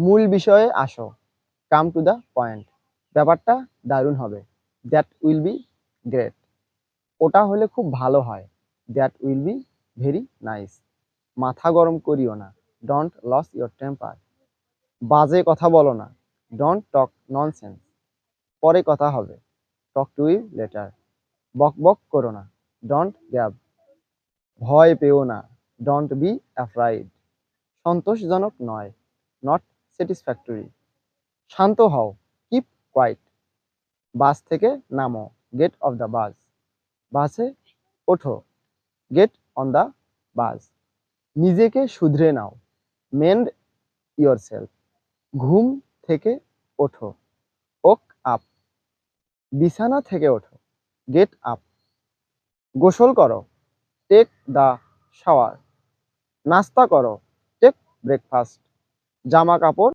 মূল বিষয়ে আসো, কাম টু দ্য পয়েন্ট। ব্যাপারটা দারুণ হবে। That will be great. ওটা হলে খুব ভালো হয়। That will be very nice. মাথা গরম করিও না। Don't lose your temper. বাজে কথা বলো না। Don't talk nonsense. পরে কথা হবে। Talk to you later. বক বক করো না। Don't gab. ভয় পেও না। Don't be afraid. সন্তোষজনক নয়। Not satisfactory. শান্ত হও। Keep quiet. বাস থেকে নামো। Get off the bus. বাসে ওঠো। Get on the bus. নিজেকে শুধরে নাও। Mend yourself. ঘুম থেকে ওঠো। Woke up. বিছানা থেকে ওঠো। Get up. গোসল করো। Take the shower. নাস্তা করো। Take breakfast. জামা কাপড়